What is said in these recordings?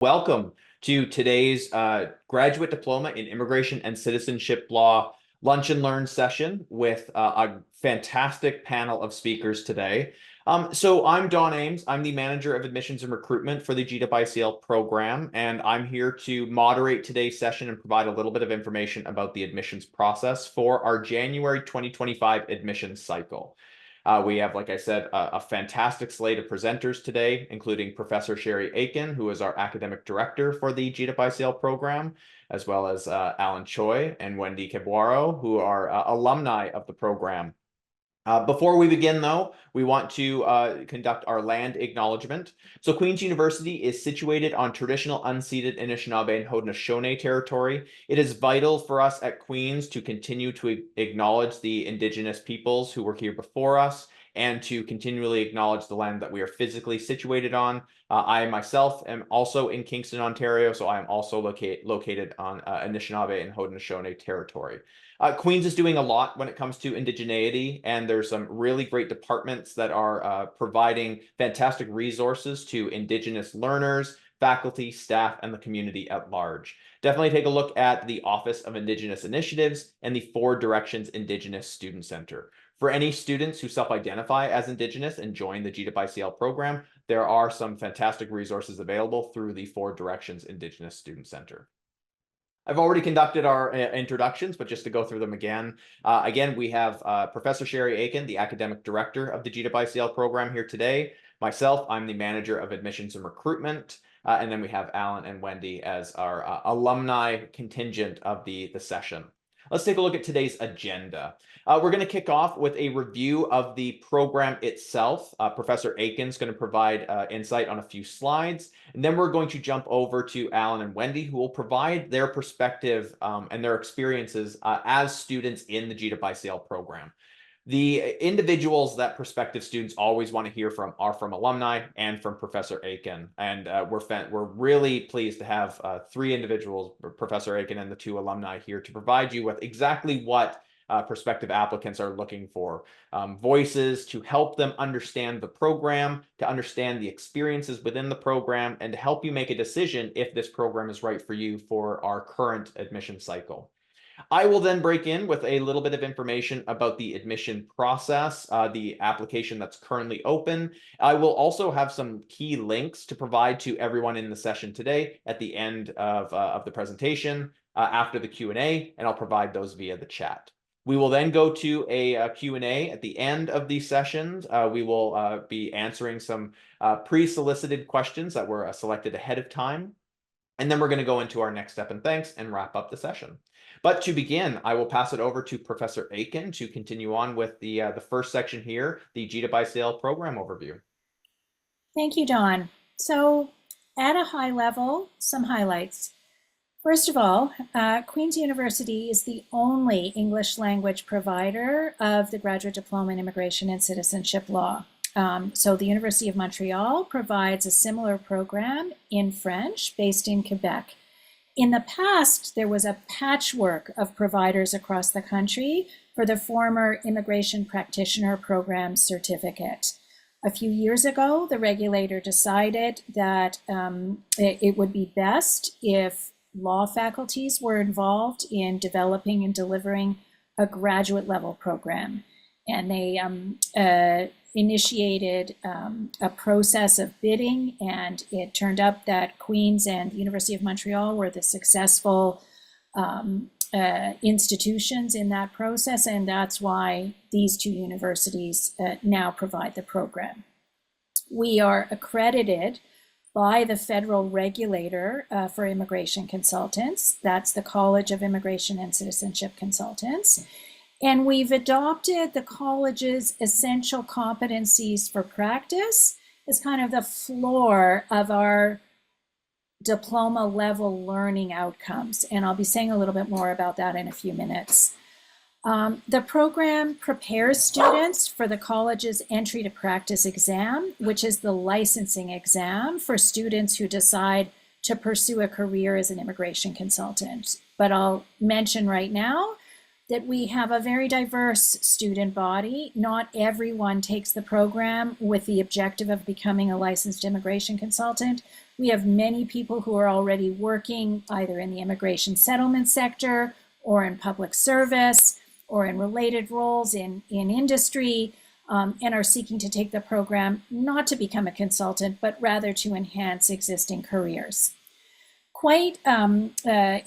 Welcome to today's Graduate Diploma in Immigration and Citizenship Law Lunch and Learn session with a fantastic panel of speakers today. So I'm Don Ames. I'm the Manager of Admissions and Recruitment for the GDipICL program, and I'm here to moderate today's session and provide a little bit of information about the admissions process for our January 2025 admissions cycle. We have, like I said, a fantastic slate of presenters today, including Professor Sharry Aiken, who is our academic director for the GDipICL program, as well as Alan Choy and Wendy Kebwaro, who are alumni of the program. Before we begin, though, we want to conduct our land acknowledgement. So Queen's University is situated on traditional unceded Anishinaabe and Haudenosaunee territory. It is vital for us at Queen's to continue to acknowledge the Indigenous peoples who were here before us and to continually acknowledge the land that we are physically situated on. I myself am also in Kingston, Ontario, so I am also located on Anishinaabe and Haudenosaunee territory. Queens is doing a lot when it comes to indigeneity, and there's some really great departments that are providing fantastic resources to Indigenous learners, faculty, staff, and the community at large. Definitely take a look at the Office of Indigenous Initiatives and the Four Directions Indigenous Student Center. For any students who self-identify as Indigenous and join the GDipICL program, there are some fantastic resources available through the Four Directions Indigenous Student Center. I've already conducted our introductions, but just to go through them again. Again, we have Professor Sharry Aiken, the academic director of the GDipICL program here today. Myself, I'm the manager of admissions and recruitment. And then we have Alan and Wendy as our alumni contingent of the session. Let's take a look at today's agenda. We're going to kick off with a review of the program itself. Professor Aiken's going to provide insight on a few slides, and then we're going to jump over to Alan and Wendy, who will provide their perspective and their experiences as students in the GDipICL program. The individuals that prospective students always want to hear from are from alumni and from Professor Aiken. And we're really pleased to have three individuals, Professor Aiken and the two alumni, here to provide you with exactly what prospective applicants are looking for. Voices to help them understand the program, to understand the experiences within the program, and to help you make a decision if this program is right for you for our current admission cycle. I will then break in with a little bit of information about the admission process, the application that's currently open. I will also have some key links to provide to everyone in the session today at the end of the presentation after the Q&A, and I'll provide those via the chat. We will then go to a Q&A at the end of these sessions. We will be answering some pre-solicited questions that were selected ahead of time. And then we're going to go into our next step and thanks and wrap up the session. But to begin, I will pass it over to Professor Aiken to continue on with the first section here, the GDipICL program overview. Thank you, Don. So at a high level, some highlights. First of all, Queen's University is the only English language provider of the Graduate Diploma in Immigration and Citizenship Law. So the University of Montreal provides a similar program in French based in Quebec. In the past, there was a patchwork of providers across the country for the former Immigration Practitioner Program certificate. A few years ago, the regulator decided that it would be best if law faculties were involved in developing and delivering a graduate level program. And they initiated a process of bidding, and it turned up that Queen's and the University of Montreal were the successful institutions in that process, and that's why these two universities now provide the program. We are accredited by the federal regulator for immigration consultants. That's the College of Immigration and Citizenship Consultants. And we've adopted the college's essential competencies for practice as kind of the floor of our diploma level learning outcomes. And I'll be saying a little bit more about that in a few minutes. The program prepares students for the college's entry to practice exam, which is the licensing exam for students who decide to pursue a career as an immigration consultant. But I'll mention right now, that we have a very diverse student body. Not everyone takes the program with the objective of becoming a licensed immigration consultant. We have many people who are already working either in the immigration settlement sector or in public service or in related roles in industry, and are seeking to take the program not to become a consultant, but rather to enhance existing careers. Quite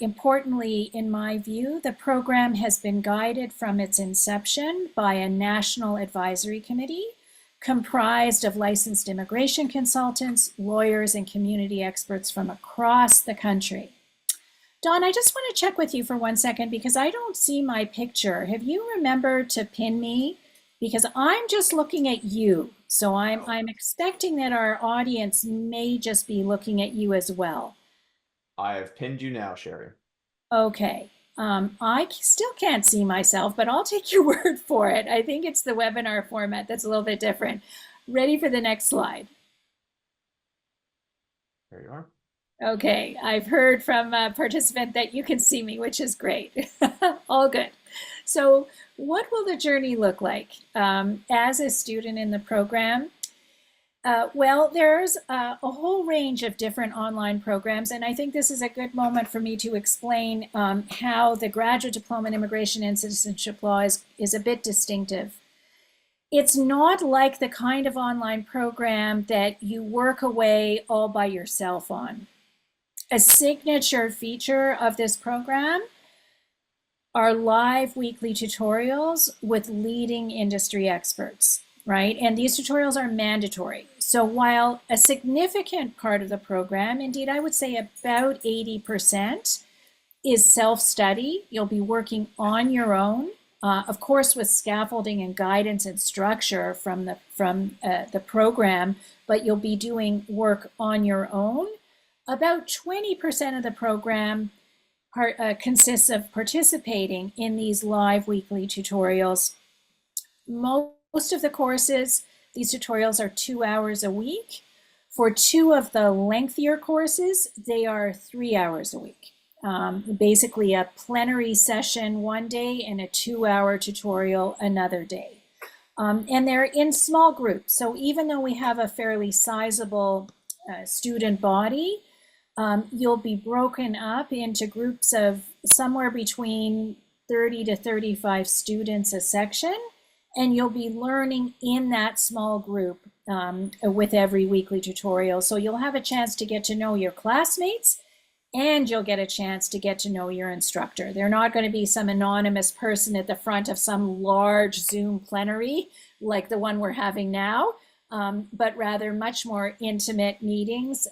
importantly, in my view, the program has been guided from its inception by a national advisory committee comprised of licensed immigration consultants, lawyers, and community experts from across the country. Dawn, I just want to check with you for 1 second because I don't see my picture. Have you remembered to pin me? Because I'm just looking at you. So I'm expecting that our audience may just be looking at you as well. I have pinned you now, Sharry. Okay. I still can't see myself, but I'll take your word for it. I think it's the webinar format that's a little bit different. Ready for the next slide. There you are. Okay, I've heard from a participant that you can see me, which is great. All good. So what will the journey look like as a student in the program? Well, there's a whole range of different online programs, and I think this is a good moment for me to explain how the Graduate Diploma in Immigration and Citizenship Law is a bit distinctive. It's not like the kind of online program that you work away all by yourself on. A signature feature of this program are live weekly tutorials with leading industry experts, right? And these tutorials are mandatory. So while a significant part of the program, indeed I would say about 80%, is self-study, you'll be working on your own, of course with scaffolding and guidance and structure from the program, but you'll be doing work on your own. About 20% of the program consists of participating in these live weekly tutorials. Most of the courses, these tutorials are 2 hours a week. For 2 of the lengthier courses, they are 3 hours a week. Basically a plenary session one day and a 2-hour tutorial another day. And they're in small groups. So even though we have a fairly sizable student body, you'll be broken up into groups of somewhere between 30 to 35 students a section, and you'll be learning in that small group with every weekly tutorial. So you'll have a chance to get to know your classmates, and you'll get a chance to get to know your instructor. They're not going to be some anonymous person at the front of some large Zoom plenary like the one we're having now. But rather much more intimate meetings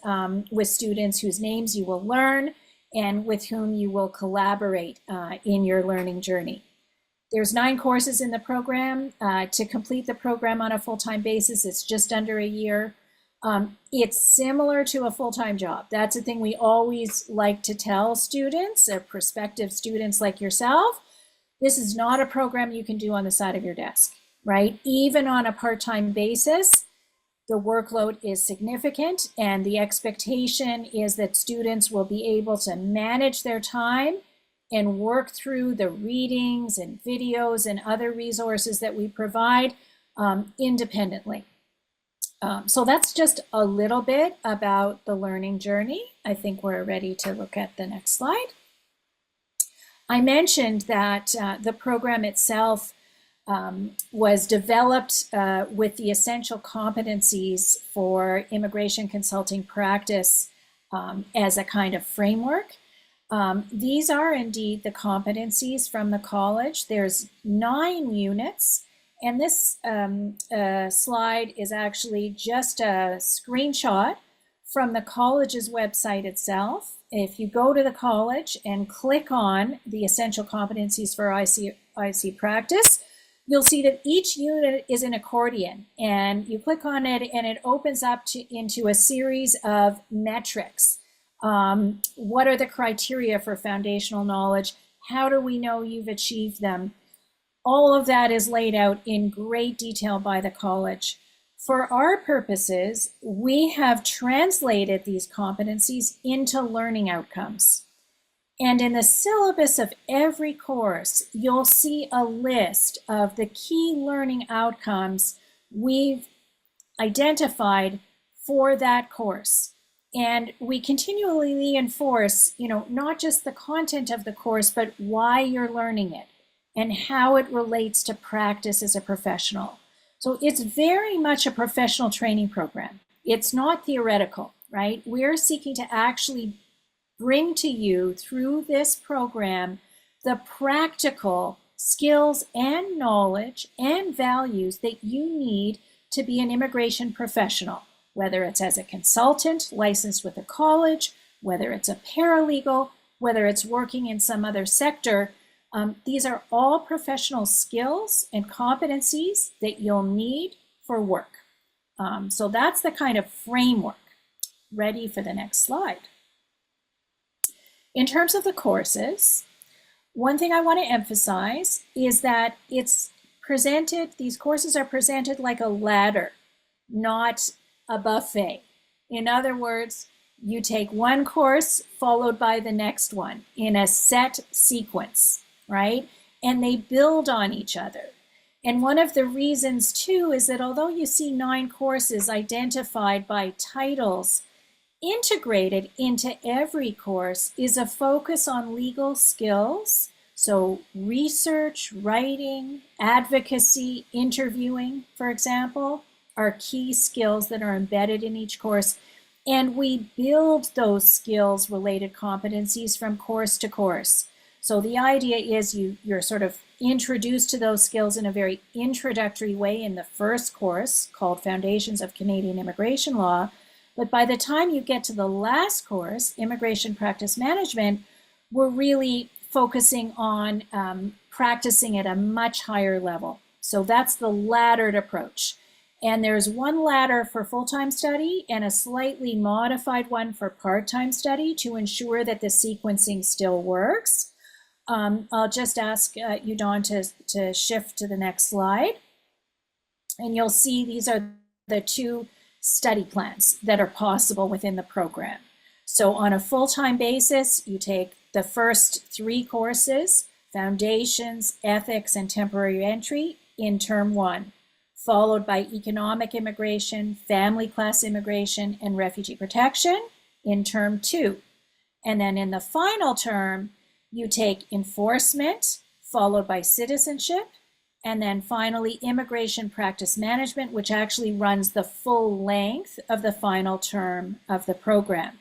with students whose names you will learn and with whom you will collaborate in your learning journey. There's 9 courses in the program. To complete the program on a full-time basis, it's just under a year. It's similar to a full-time job. That's the thing we always like to tell students or prospective students like yourself. This is not a program you can do on the side of your desk, right? Even on a part-time basis, the workload is significant, and the expectation is that students will be able to manage their time and work through the readings and videos and other resources that we provide independently. So that's just a little bit about the learning journey. I think we're ready to look at the next slide. I mentioned that the program itself was developed with the essential competencies for immigration consulting practice as a kind of framework. These are indeed the competencies from the college. There's 9 units, and this slide is actually just a screenshot from the college's website itself. If you go to the college and click on the essential competencies for IC practice, you'll see that each unit is an accordion, and you click on it and it opens up into a series of metrics. What are the criteria for foundational knowledge? How do we know you've achieved them? All of that is laid out in great detail by the college. For our purposes, we have translated these competencies into learning outcomes. And in the syllabus of every course, you'll see a list of the key learning outcomes we've identified for that course. And we continually reinforce, not just the content of the course, but why you're learning it and how it relates to practice as a professional. So it's very much a professional training program. It's not theoretical, right? We're seeking to actually bring to you through this program the practical skills and knowledge and values that you need to be an immigration professional, whether it's as a consultant licensed with a college, whether it's a paralegal, whether it's working in some other sector. These are all professional skills and competencies that you'll need for work. So that's the kind of framework. Ready for the next slide. In terms of the courses, one thing I want to emphasize is that these courses are presented like a ladder, not a buffet. In other words, you take one course followed by the next one in a set sequence, right? And they build on each other. And one of the reasons too is that although you see 9 courses identified by titles, integrated into every course is a focus on legal skills. So research, writing, advocacy, interviewing, for example, are key skills that are embedded in each course. And we build those skills related competencies from course to course. So the idea is you're sort of introduced to those skills in a very introductory way in the first course called Foundations of Canadian Immigration Law. But by the time you get to the last course, Immigration Practice Management, we're really focusing on practicing at a much higher level. So that's the laddered approach. And there's one ladder for full-time study and a slightly modified one for part-time study to ensure that the sequencing still works. I'll just ask you, Dawn, to shift to the next slide. And you'll see these are the 2 study plans that are possible within the program. So on a full-time basis, you take the first 3 courses, Foundations, Ethics, and Temporary Entry in term 1, followed by Economic Immigration, Family Class Immigration, and Refugee Protection in term 2. And then in the final term, you take Enforcement, followed by Citizenship, and then finally, Immigration Practice Management, which actually runs the full length of the final term of the program.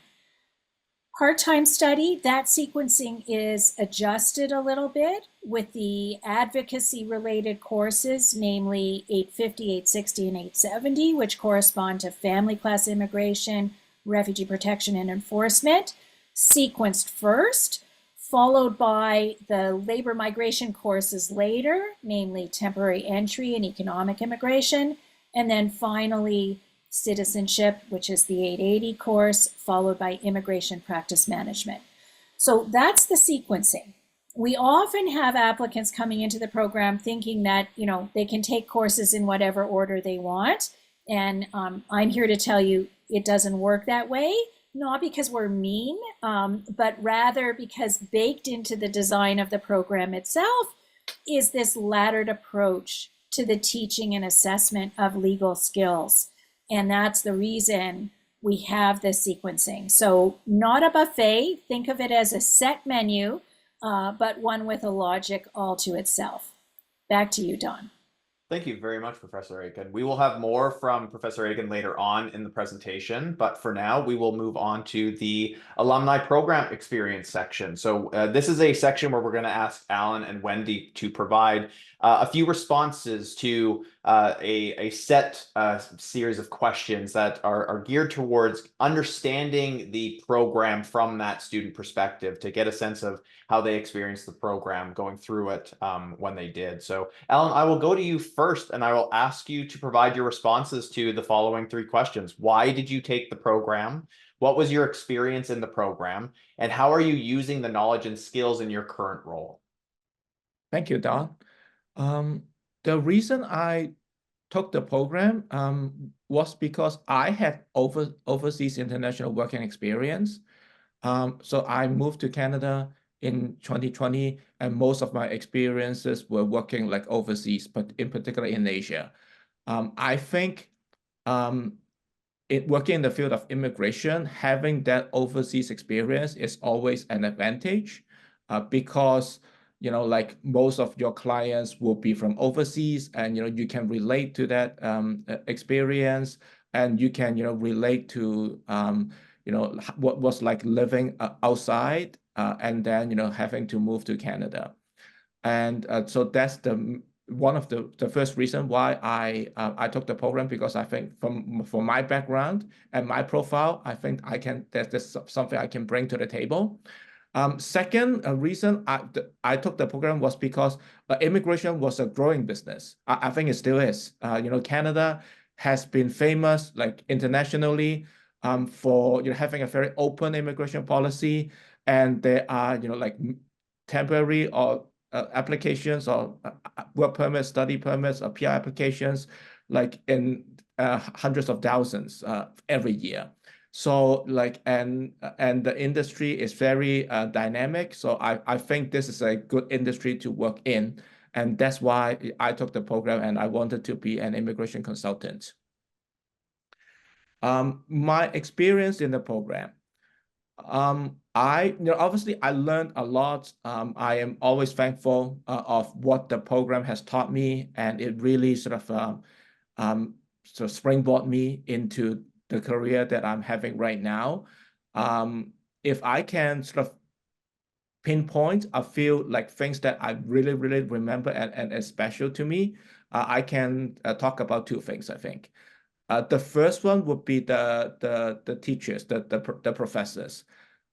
Part-time study, that sequencing is adjusted a little bit with the advocacy-related courses, namely 850, 860, and 870, which correspond to Family Class Immigration, Refugee Protection, and Enforcement, sequenced first, followed by the labor migration courses later, namely Temporary Entry and Economic Immigration, and then finally Citizenship, which is the 880 course, followed by Immigration Practice Management. So that's the sequencing. We often have applicants coming into the program thinking that, they can take courses in whatever order they want. And I'm here to tell you it doesn't work that way. Not because we're mean, but rather because baked into the design of the program itself is this laddered approach to the teaching and assessment of legal skills. And that's the reason we have this sequencing. So not a buffet, think of it as a set menu, but one with a logic all to itself. Back to you, Don. Thank you very much, Professor Aiken. We will have more from Professor Aiken later on in the presentation, but for now, we will move on to the alumni program experience section. So this is a section where we're going to ask Alan and Wendy to provide a few responses to a set series of questions that are geared towards understanding the program from that student perspective to get a sense of how they experienced the program going through it when they did. So Alan, I will go to you first and I will ask you to provide your responses to the following 3 questions. Why did you take the program? What was your experience in the program? And how are you using the knowledge and skills in your current role? Thank you, Don. The reason I took the program was because I had overseas international working experience. So I moved to Canada in 2020, and most of my experiences were working like overseas, but in particular in Asia. I think working in the field of immigration, having that overseas experience is always an advantage, because like most of your clients will be from overseas, and you can relate to that experience, and you can relate to what was like living outside, and then having to move to Canada. And so that's one of the first reason why I took the program, because I think from my background and my profile, I think that's something I can bring to the table. Second reason I took the program was because immigration was a growing business. I think it still is. Canada has been famous like internationally for having a very open immigration policy, and there are like temporary or applications or work permits, study permits, or PR applications, like in hundreds of thousands every year. So and the industry is very dynamic. So I think this is a good industry to work in. And that's why I took the program, and I wanted to be an immigration consultant. My experience in the program. Obviously I learned a lot. I am always thankful of what the program has taught me, and it really sort of springboard me into the career that I'm having right now. If I can sort of pinpoint a few like things that I really, really remember and is special to me, I can talk about two things, I think. The first one would be the teachers, the professors.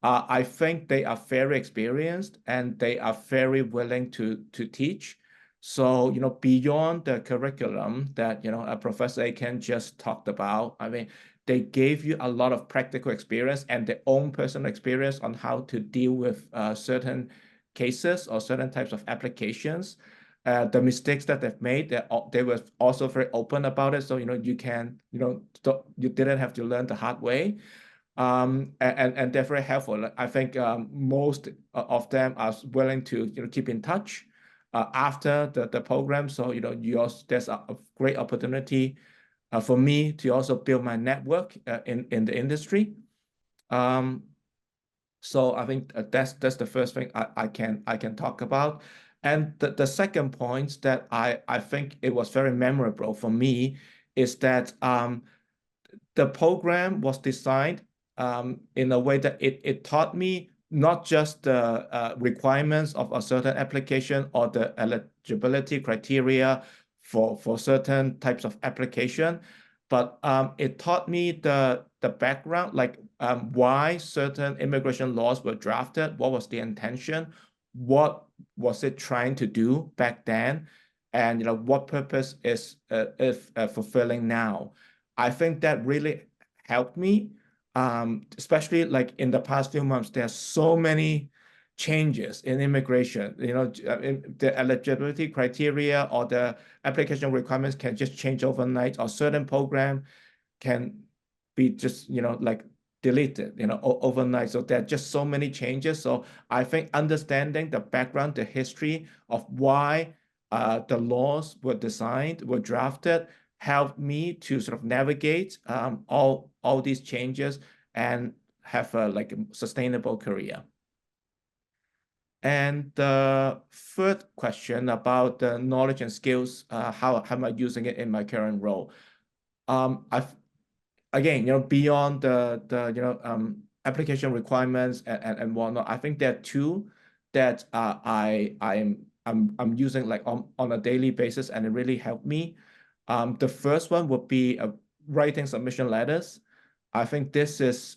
I think they are very experienced, and they are very willing to teach. So, beyond the curriculum that, a Professor Aiken just talked about, I mean, they gave you a lot of practical experience and their own personal experience on how to deal with certain cases or certain types of applications. The mistakes that they've made, they were also very open about it. So, you can, you didn't have to learn the hard way. And they're very helpful. I think most of them are willing to keep in touch after the program. So there's a great opportunity for me to also build my network in the industry. So I think that's the first thing I can talk about. And the second point that I think it was very memorable for me is that the program was designed in a way that it taught me not just the requirements of a certain application or the eligibility criteria for certain types of application, but it taught me the background, like why certain immigration laws were drafted, what was the intention, what was it trying to do back then, and what purpose is fulfilling now. I think that really helped me, especially like in the past few months. There's so many changes in immigration. The eligibility criteria or the application requirements can just change overnight, or certain program can be just like deleted overnight. So there are just so many changes. So I think understanding the background, the history of why the laws were designed, were drafted, helped me to sort of navigate all these changes and have a like a sustainable career. And the third question about the knowledge and skills, how am I using it in my current role? Again, beyond the application requirements and whatnot, I think there are two that I'm using like on a daily basis, and it really helped me. The first one would be writing submission letters. I think this is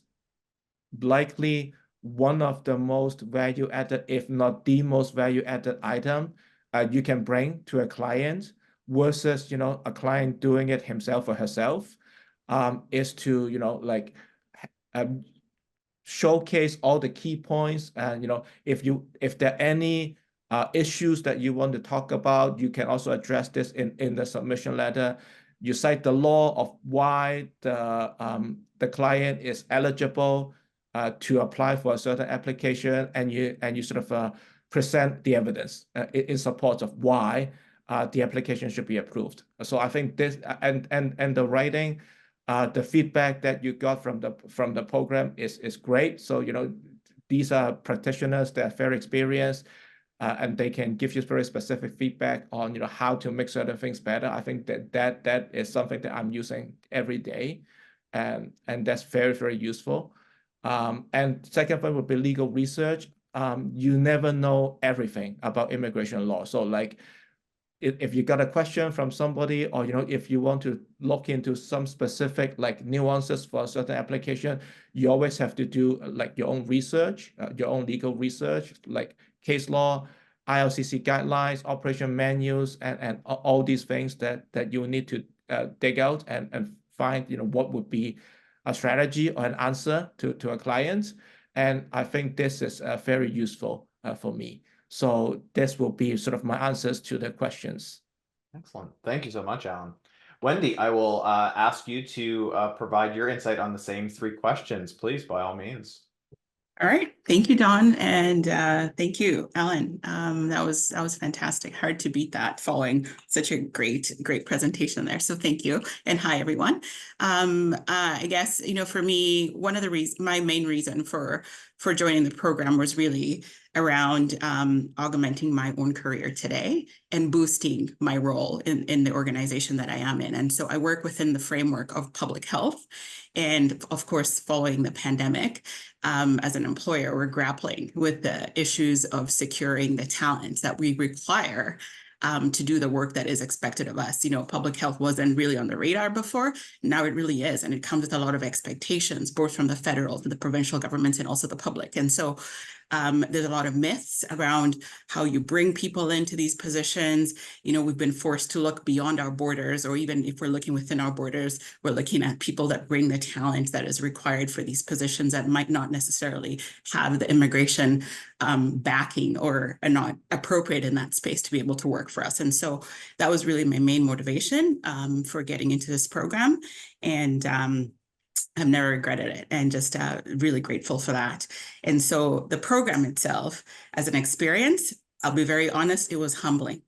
likely one of the most value added, if not the most value added item you can bring to a client versus, a client doing it himself or herself, is to, like showcase all the key points. And, if there are any issues that you want to talk about, you can also address this in the submission letter. You cite the law of why the client is eligible to apply for a certain application, and you sort of present the evidence in support of why the application should be approved. So I think this and the writing, the feedback that you got from the program is great. So these are practitioners that are very experienced, and they can give you very specific feedback on how to make certain things better. I think that is something that I'm using every day, and that's very, very useful. And second point would be legal research. You never know everything about immigration law. So like if you got a question from somebody, or if you want to look into some specific like nuances for a certain application, you always have to do like your own research, your own legal research, like case law, ILCC guidelines, operation manuals, and all these things that you need to dig out and find what would be a strategy or an answer to a client. And I think this is very useful for me. So this will be sort of my answers to the questions. Excellent. Thank you so much, Alan. Wendy, I will ask you to provide your insight on the same 3 questions, please, by all means. All right. Thank you, Don. And thank you, Alan. That was fantastic. Hard to beat that following such a great presentation there. So thank you. And hi, everyone. I guess, for me, one of the my main reason for joining the program was really around augmenting my own career today and boosting my role in the organization that I am in. And so I work within the framework of public health. And of course, following the pandemic, as an employer, we're grappling with the issues of securing the talent that we require to do the work that is expected of us. Public health wasn't really on the radar before. Now it really is. And it comes with a lot of expectations, both from the federal, the provincial governments, and also the public. And so there's a lot of myths around how you bring people into these positions. We've been forced to look beyond our borders, or even if we're looking within our borders, we're looking at people that bring the talent that is required for these positions that might not necessarily have the immigration backing or are not appropriate in that space to be able to work for us. And so that was really my main motivation for getting into this program. And I've never regretted it, and just really grateful for that. And so the program itself, as an experience, I'll be very honest, it was humbling.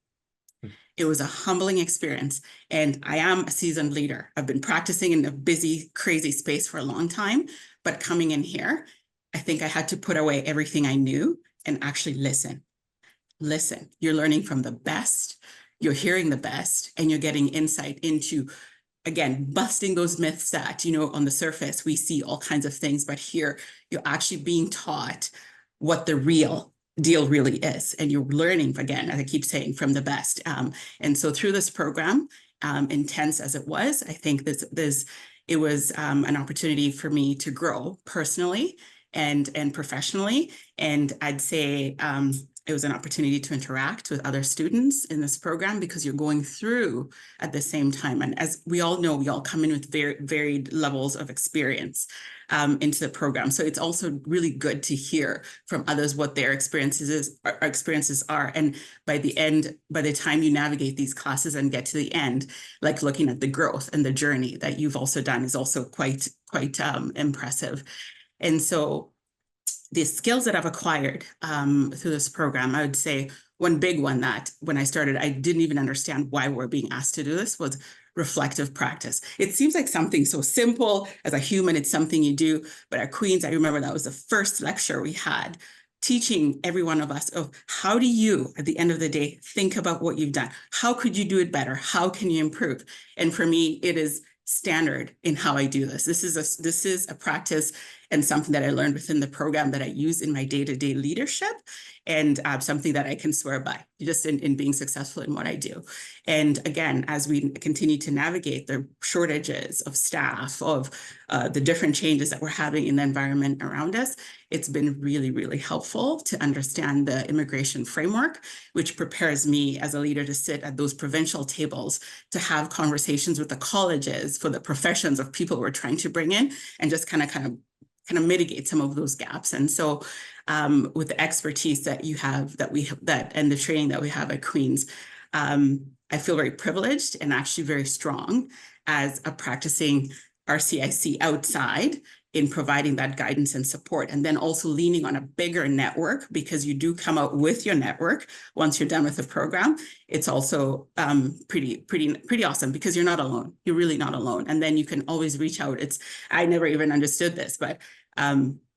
It was a humbling experience. And I am a seasoned leader. I've been practicing in a busy, crazy space for a long time, but coming in here, I think I had to put away everything I knew and actually listen. Listen, you're learning from the best, you're hearing the best, and you're getting insight into, again, busting those myths that, on the surface, we see all kinds of things, but here you're actually being taught what the real deal really is. And you're learning, again, as I keep saying, from the best. And so through this program, intense as it was, I think it was an opportunity for me to grow personally and professionally. And I'd say it was an opportunity to interact with other students in this program, because you're going through at the same time. And as we all know, we all come in with very varied levels of experience into the program. So it's also really good to hear from others what their experiences are. And by the time you navigate these classes and get to the end, like looking at the growth and the journey that you've also done is also quite impressive. And so the skills that I've acquired through this program, I would say one big one that when I started, I didn't even understand why we're being asked to do this, was reflective practice. It seems like something so simple. As a human, it's something you do. But at Queen's, I remember that was the first lecture we had, teaching every one of us of how do you, at the end of the day, think about what you've done? How could you do it better? How can you improve? And for me, it is standard in how I do this. This is a practice and something that I learned within the program that I use in my day-to-day leadership, and something that I can swear by just in being successful in what I do. And again, as we continue to navigate the shortages of staff, of the different changes that we're having in the environment around us, it's been really, really helpful to understand the immigration framework, which prepares me as a leader to sit at those provincial tables, to have conversations with the colleges for the professions of people we're trying to bring in, and just kind of mitigate some of those gaps. And so with the expertise that you have, and the training that we have at Queen's, I feel very privileged and actually very strong as a practicing RCIC outside in providing that guidance and support, and then also leaning on a bigger network, because you do come out with your network once you're done with the program. It's also pretty awesome, because you're not alone. You're really not alone. And then you can always reach out. I never even understood this, but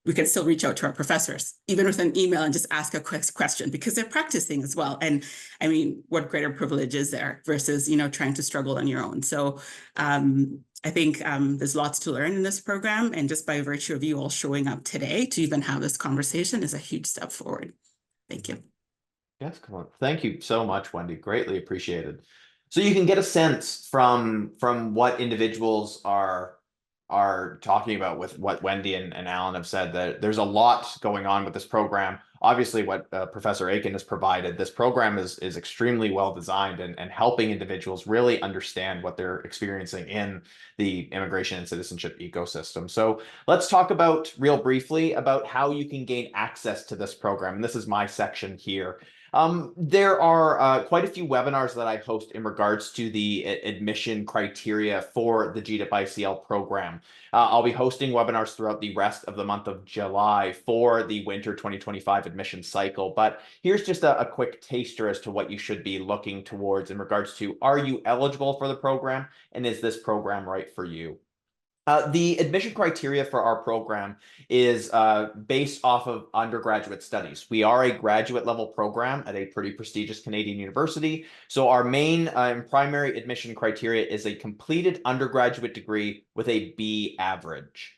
we can still reach out to our professors, even with an email, and just ask a quick question, because they're practicing as well. And I mean, what greater privilege is there versus, trying to struggle on your own? So I think there's lots to learn in this program. And just by virtue of you all showing up today to even have this conversation is a huge step forward. Thank you. Yes, come on. Thank you so much, Wendy. Greatly appreciated. So you can get a sense from what individuals are talking about with what Wendy and Alan have said, that there's a lot going on with this program. Obviously, what Professor Aiken has provided, this program is extremely well designed and helping individuals really understand what they're experiencing in the immigration and citizenship ecosystem. So let's talk about real briefly about how you can gain access to this program. And this is my section here. There are quite a few webinars that I host in regards to the admission criteria for the GDipICL program. I'll be hosting webinars throughout the rest of the month of July for the winter 2025 admission cycle. But here's just a quick taster as to what you should be looking towards in regards to, are you eligible for the program, and is this program right for you? The admission criteria for our program is based off of undergraduate studies. We are a graduate level program at a pretty prestigious Canadian university. So our main and primary admission criteria is a completed undergraduate degree with a B average.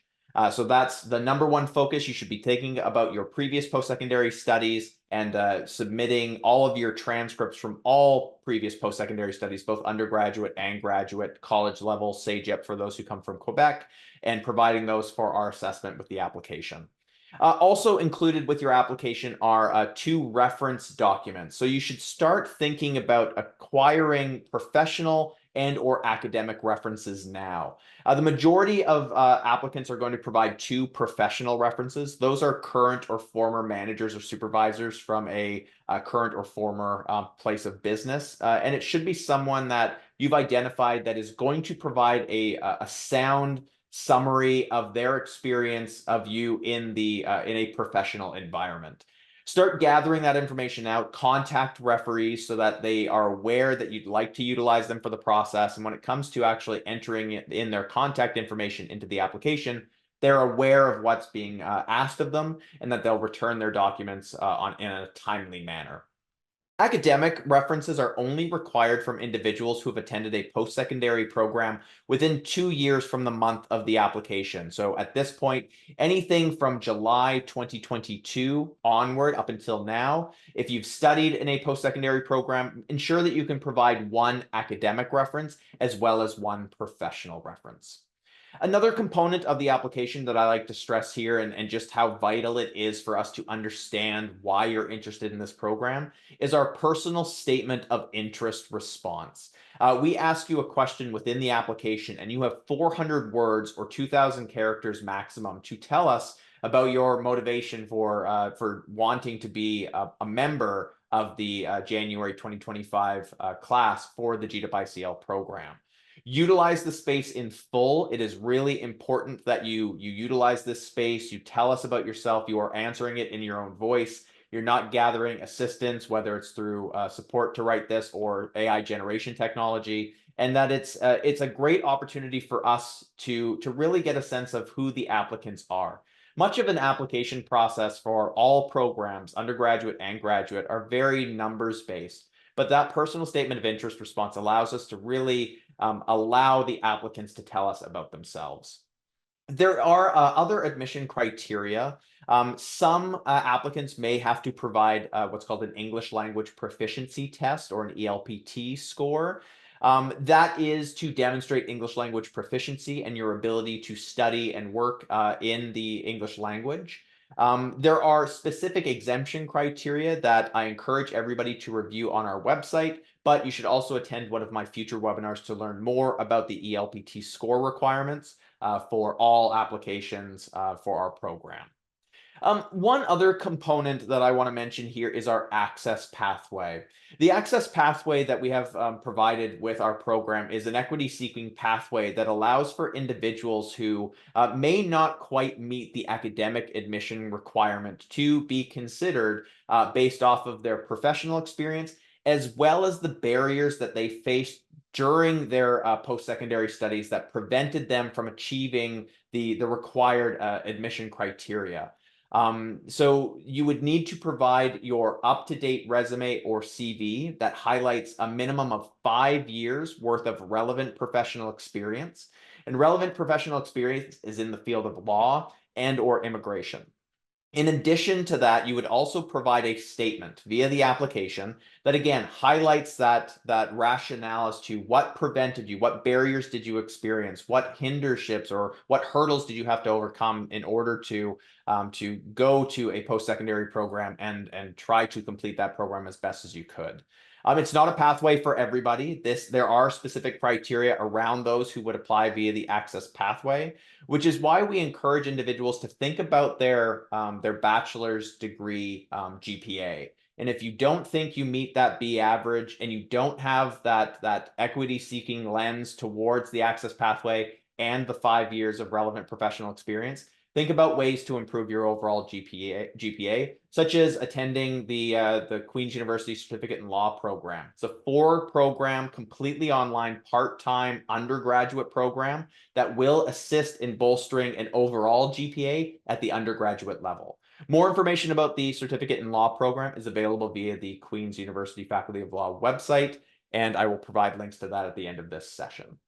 So that's the number one focus. You should be thinking about your previous post-secondary studies and submitting all of your transcripts from all previous post-secondary studies, both undergraduate and graduate, college level, CEGEP for those who come from Quebec, and providing those for our assessment with the application. Also included with your application are 2 reference documents. So you should start thinking about acquiring professional and/or academic references now. The majority of applicants are going to provide 2 professional references. Those are current or former managers or supervisors from a current or former place of business. And it should be someone that you've identified that is going to provide a sound summary of their experience of you in a professional environment. Start gathering that information out, contact referees so that they are aware that you'd like to utilize them for the process. And when it comes to actually entering in their contact information into the application, they're aware of what's being asked of them and that they'll return their documents in a timely manner. Academic references are only required from individuals who have attended a post-secondary program within 2 years from the month of the application. So at this point, anything from July 2022 onward up until now, if you've studied in a post-secondary program, ensure that you can provide 1 academic reference as well as 1 professional reference. Another component of the application that I like to stress here, and just how vital it is for us to understand why you're interested in this program, is our personal statement of interest response. We ask you a question within the application, and you have 400 words or 2,000 characters maximum to tell us about your motivation for wanting to be a member of the January 2025 class for the GDipICL program. Utilize the space in full. It is really important that you utilize this space. You tell us about yourself. You are answering it in your own voice. You're not gathering assistance, whether it's through support to write this or AI generation technology, and that it's a great opportunity for us to really get a sense of who the applicants are. Much of an application process for all programs, undergraduate and graduate, are very numbers based. But that personal statement of interest response allows us to really allow the applicants to tell us about themselves. There are other admission criteria. Some applicants may have to provide what's called an English language proficiency test or an ELPT score. That is to demonstrate English language proficiency and your ability to study and work in the English language. There are specific exemption criteria that I encourage everybody to review on our website, but you should also attend one of my future webinars to learn more about the ELPT score requirements for all applications for our program. One other component that I want to mention here is our access pathway. The access pathway that we have provided with our program is an equity-seeking pathway that allows for individuals who may not quite meet the academic admission requirement to be considered based off of their professional experience, as well as the barriers that they faced during their post-secondary studies that prevented them from achieving the required admission criteria. So you would need to provide your up-to-date resume or CV that highlights a minimum of 5 years worth of relevant professional experience. And relevant professional experience is in the field of law and or immigration. In addition to that, you would also provide a statement via the application that again highlights that rationale as to what prevented you, what barriers did you experience, what hinderships or what hurdles did you have to overcome in order to go to a post-secondary program and try to complete that program as best as you could. It's not a pathway for everybody. There are specific criteria around those who would apply via the access pathway, which is why we encourage individuals to think about their bachelor's degree GPA. And if you don't think you meet that B average and you don't have that equity-seeking lens towards the access pathway and the 5 years of relevant professional experience, think about ways to improve your overall GPA, such as attending the Queen's University Certificate in Law program. It's a 4-program, completely online, part-time undergraduate program that will assist in bolstering an overall GPA at the undergraduate level. More information about the Certificate in Law program is available via the Queen's University Faculty of Law website, and I will provide links to that at the end of this session.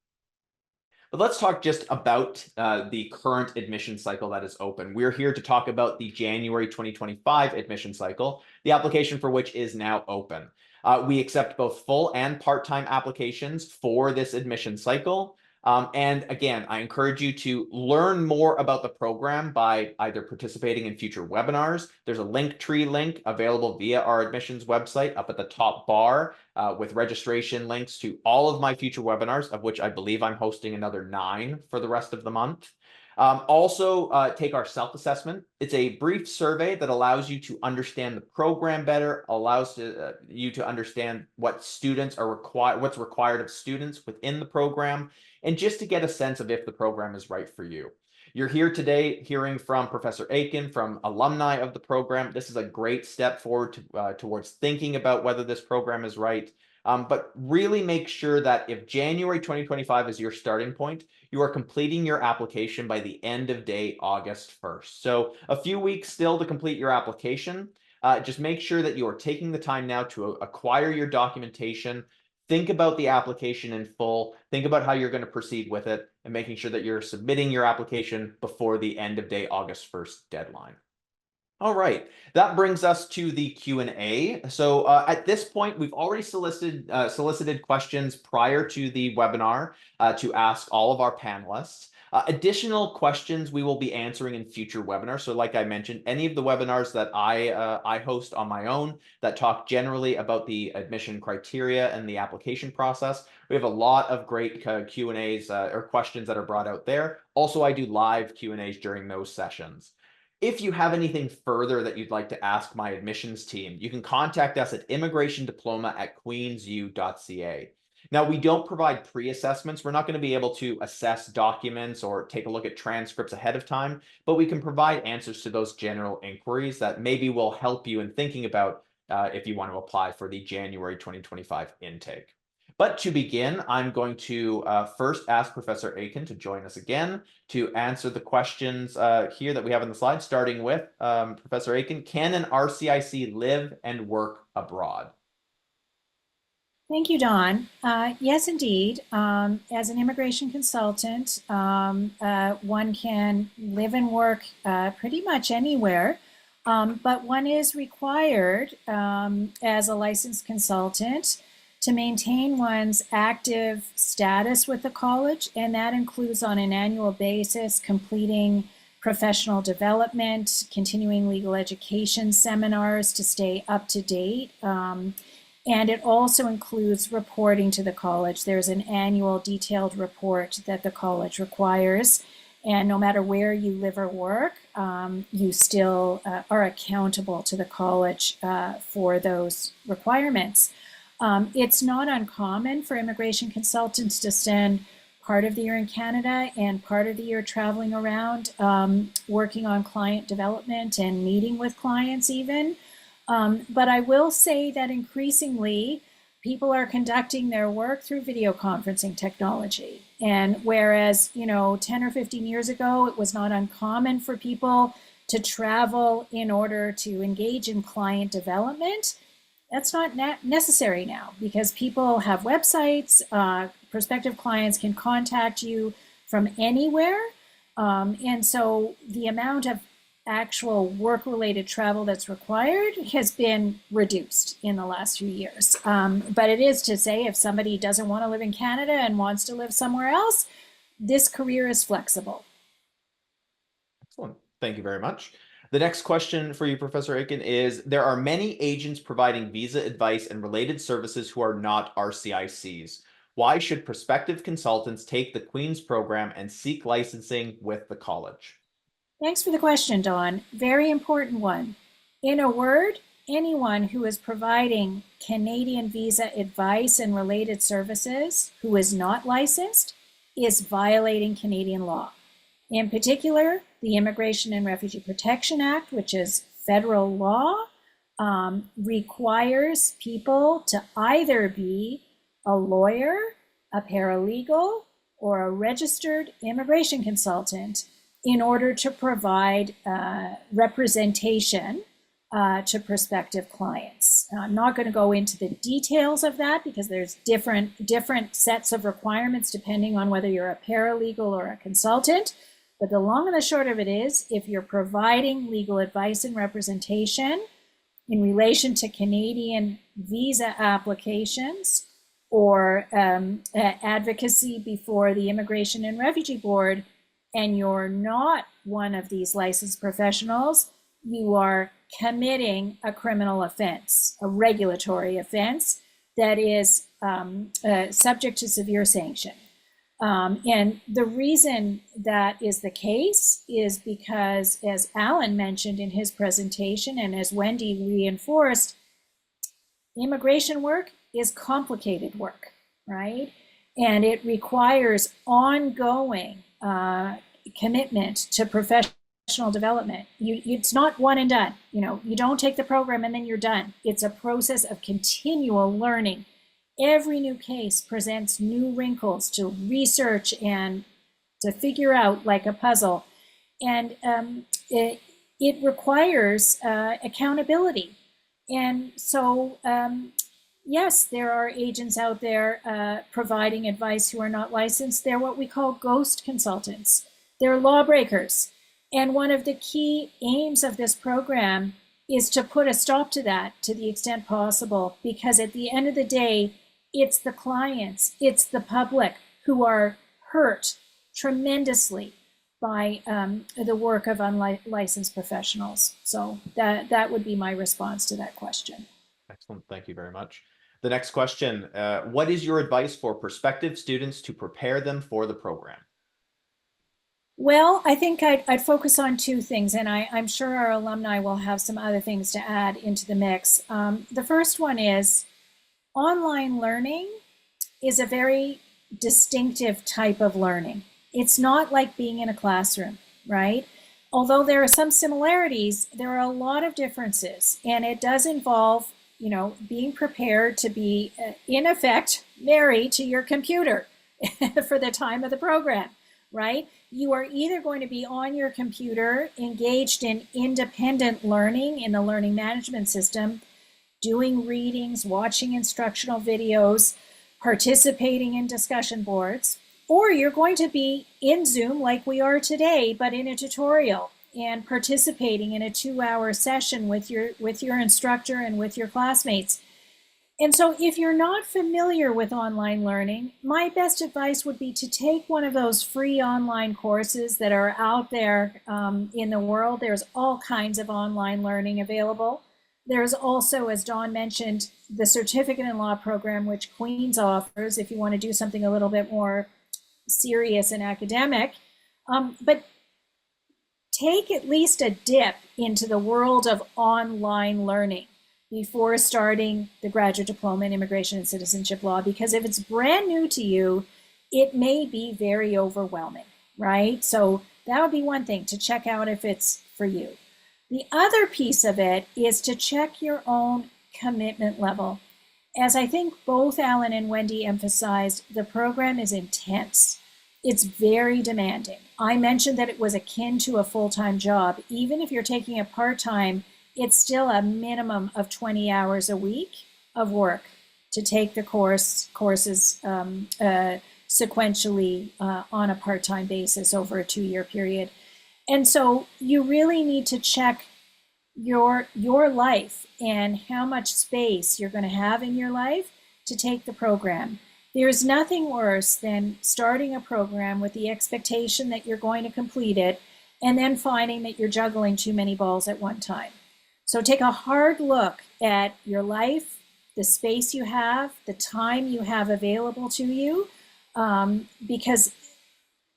But let's talk just about the current admission cycle that is open. We're here to talk about the January 2025 admission cycle, the application for which is now open. We accept both full and part-time applications for this admission cycle. And again, I encourage you to learn more about the program by either participating in future webinars. There's a Linktree link available via our admissions website up at the top bar with registration links to all of my future webinars, of which I believe I'm hosting another 9 for the rest of the month. Also, take our self-assessment. It's a brief survey that allows you to understand the program better, allows you to understand what students are what's required of students within the program, and just to get a sense of if the program is right for you. You're here today hearing from Professor Aiken, from alumni of the program. This is a great step forward towards thinking about whether this program is right. But really make sure that if January 2025 is your starting point, you are completing your application by the end of day August 1st. So a few weeks still to complete your application. Just make sure that you are taking the time now to acquire your documentation, think about the application in full, think about how you're going to proceed with it, and making sure that you're submitting your application before the end of day August 1st deadline. All right, that brings us to the Q&A. So at this point, we've already solicited questions prior to the webinar to ask all of our panelists. Additional questions we will be answering in future webinars. So like I mentioned, any of the webinars that I host on my own that talk generally about the admission criteria and the application process, we have a lot of great Q&As or questions that are brought out there. Also, I do live Q&As during those sessions. If you have anything further that you'd like to ask my admissions team, you can contact us at immigrationdiploma@queensu.ca. Now, we don't provide pre-assessments. We're not going to be able to assess documents or take a look at transcripts ahead of time, but we can provide answers to those general inquiries that maybe will help you in thinking about if you want to apply for the January 2025 intake. But to begin, I'm going to first ask Professor Aiken to join us again to answer the questions here that we have on the slide, starting with Professor Aiken. Can an RCIC live and work abroad? Thank you, Don. Yes, indeed. As an immigration consultant, one can live and work pretty much anywhere, but one is required as a licensed consultant to maintain one's active status with the college, and that includes on an annual basis completing professional development, continuing legal education seminars to stay up to date. And it also includes reporting to the college. There's an annual detailed report that the college requires. And no matter where you live or work, you still are accountable to the college for those requirements. It's not uncommon for immigration consultants to spend part of the year in Canada and part of the year traveling around, working on client development and meeting with clients even. But I will say that increasingly, people are conducting their work through video conferencing technology. And whereas, 10 or 15 years ago, it was not uncommon for people to travel in order to engage in client development, that's not necessary now because people have websites, prospective clients can contact you from anywhere. And so the amount of actual work-related travel that's required has been reduced in the last few years. But it is to say if somebody doesn't want to live in Canada and wants to live somewhere else, this career is flexible. Excellent. Thank you very much. The next question for you, Professor Aiken, is there are many agents providing visa advice and related services who are not RCICs. Why should prospective consultants take the Queen's program and seek licensing with the college? Thanks for the question, Dawn. Very important one. In a word, anyone who is providing Canadian visa advice and related services who is not licensed is violating Canadian law. In particular, the Immigration and Refugee Protection Act, which is federal law, requires people to either be a lawyer, a paralegal, or a registered immigration consultant in order to provide representation to prospective clients. I'm not going to go into the details of that because there's different sets of requirements depending on whether you're a paralegal or a consultant. But the long and the short of it is, if you're providing legal advice and representation in relation to Canadian visa applications or advocacy before the Immigration and Refugee Board, and you're not one of these licensed professionals, you are committing a criminal offense, a regulatory offense that is subject to severe sanction. And the reason that is the case is because, as Alan mentioned in his presentation and as Wendy reinforced, immigration work is complicated work, right? And it requires ongoing commitment to professional development. It's not one and done. You don't take the program and then you're done. It's a process of continual learning. Every new case presents new wrinkles to research and to figure out like a puzzle. And it requires accountability. And so, yes, there are agents out there providing advice who are not licensed. They're what we call ghost consultants. They're lawbreakers. And one of the key aims of this program is to put a stop to that to the extent possible, because at the end of the day, it's the clients, it's the public who are hurt tremendously by the work of unlicensed professionals. So that would be my response to that question. Excellent. Thank you very much. The next question, what is your advice for prospective students to prepare them for the program? Well, I think I'd focus on two things, and I'm sure our alumni will have some other things to add into the mix. The first one is online learning is a very distinctive type of learning. It's not like being in a classroom, right? Although there are some similarities, there are a lot of differences, and it does involve, being prepared to be, in effect, married to your computer for the time of the program, right? You are either going to be on your computer, engaged in independent learning in the learning management system, doing readings, watching instructional videos, participating in discussion boards, or you're going to be in Zoom like we are today, but in a tutorial and participating in a 2-hour session with your instructor and with your classmates. And so if you're not familiar with online learning, my best advice would be to take one of those free online courses that are out there in the world. There's all kinds of online learning available. There's also, as Dawn mentioned, the Certificate in Law program, which Queen's offers if you want to do something a little bit more serious and academic. But take at least a dip into the world of online learning before starting the graduate diploma in immigration and citizenship law, because if it's brand new to you, it may be very overwhelming, right? So that would be one thing to check out if it's for you. The other piece of it is to check your own commitment level. As I think both Alan and Wendy emphasized, the program is intense. It's very demanding. I mentioned that it was akin to a full-time job. Even if you're taking a part-time, it's still a minimum of 20 hours a week of work to take the courses sequentially on a part-time basis over a 2-year period. And so you really need to check your life and how much space you're going to have in your life to take the program. There's nothing worse than starting a program with the expectation that you're going to complete it and then finding that you're juggling too many balls at one time. So take a hard look at your life, the space you have, the time you have available to you, because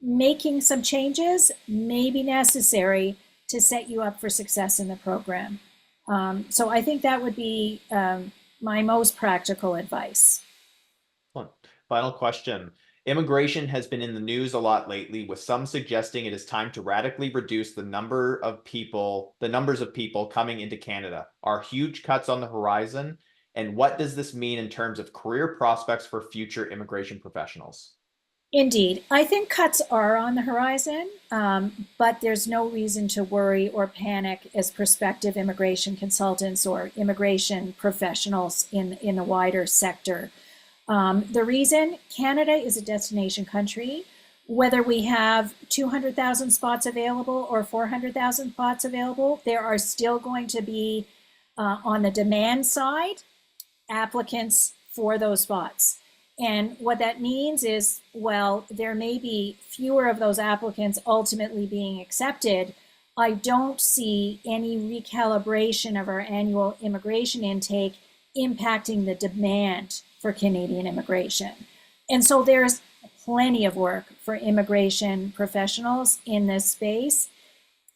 making some changes may be necessary to set you up for success in the program. So I think that would be my most practical advice. Final question. Immigration has been in the news a lot lately, with some suggesting it is time to radically reduce the numbers of people coming into Canada. Are huge cuts on the horizon? And what does this mean in terms of career prospects for future immigration professionals? Indeed, I think cuts are on the horizon, but there's no reason to worry or panic as prospective immigration consultants or immigration professionals in the wider sector. The reason, Canada is a destination country. Whether we have 200,000 spots available or 400,000 spots available, there are still going to be, on the demand side, applicants for those spots. And what that means is, well, there may be fewer of those applicants ultimately being accepted. I don't see any recalibration of our annual immigration intake impacting the demand for Canadian immigration. And so there's plenty of work for immigration professionals in this space.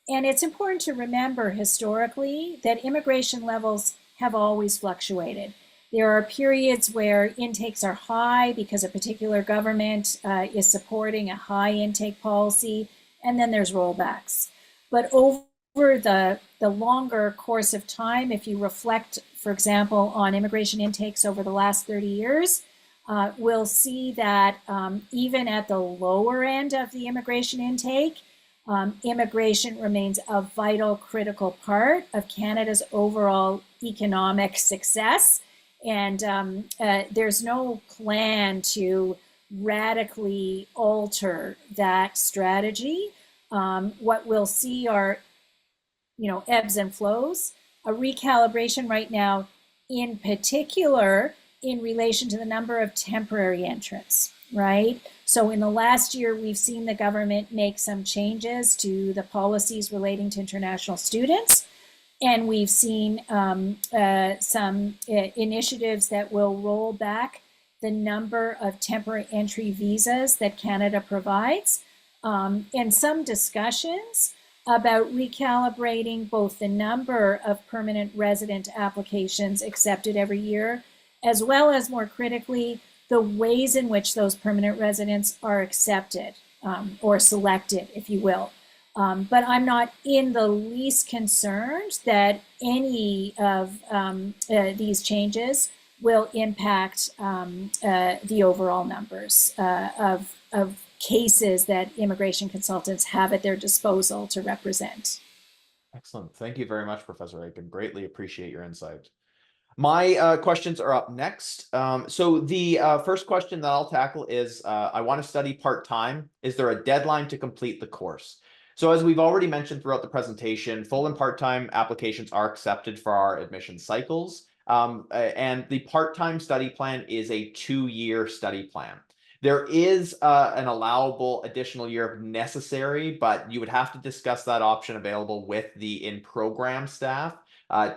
And it's important to remember historically that immigration levels have always fluctuated. There are periods where intakes are high because a particular government is supporting a high intake policy, and then there's rollbacks. But over the longer course of time, if you reflect, for example, on immigration intakes over the last 30 years, we'll see that even at the lower end of the immigration intake, immigration remains a vital, critical part of Canada's overall economic success. And there's no plan to radically alter that strategy. What we'll see are, ebbs and flows, a recalibration right now, in particular, in relation to the number of temporary entrants, right? So in the last year, we've seen the government make some changes to the policies relating to international students. And we've seen some initiatives that will roll back the number of temporary entry visas that Canada provides, and some discussions about recalibrating both the number of permanent resident applications accepted every year, as well as, more critically, the ways in which those permanent residents are accepted or selected, if you will. But I'm not in the least concerned that any of these changes will impact the overall numbers of cases that immigration consultants have at their disposal to represent. Excellent. Thank you very much, Professor Aiken. Greatly appreciate your insight. My questions are up next. So the first question that I'll tackle is, I want to study part-time. Is there a deadline to complete the course? So as we've already mentioned throughout the presentation, full and part-time applications are accepted for our admission cycles. And the part-time study plan is a 2-year study plan. There is an allowable additional year if necessary, but you would have to discuss that option available with the in-program staff.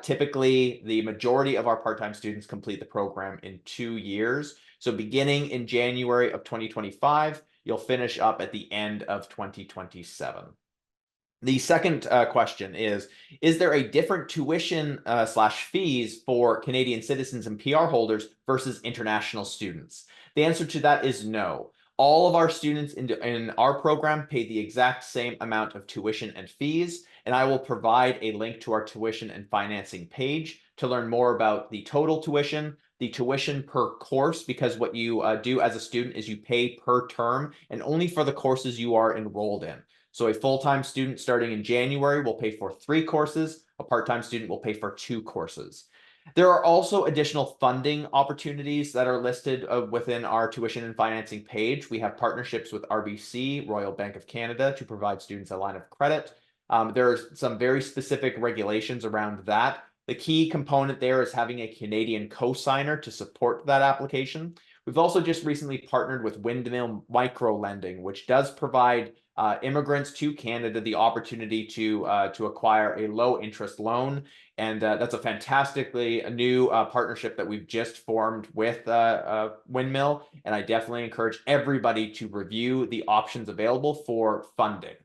Typically, the majority of our part-time students complete the program in 2 years. So beginning in January of 2025, You'll finish up at the end of 2027. The second question is there a different tuition slash fees for Canadian citizens and PR holders versus international students? The answer to that is no. All of our students in our program pay the exact same amount of tuition and fees, and I will provide a link to our tuition and financing page to learn more about the total tuition, the tuition per course, because what you do as a student is you pay per term and only for the courses you are enrolled in. So a full-time student starting in January will pay for 3 courses. A part-time student will pay for 2 courses. There are also additional funding opportunities that are listed within our tuition and financing page. We have partnerships with RBC, Royal Bank of Canada, to provide students a line of credit. There are some very specific regulations around that. The key component there is having a Canadian co-signer to support that application. We've also just recently partnered with Windmill Micro Lending, which does provide immigrants to Canada the opportunity to acquire a low interest loan, and that's a fantastically new partnership that we've just formed with Windmill, and I definitely encourage everybody to review the options available for funding.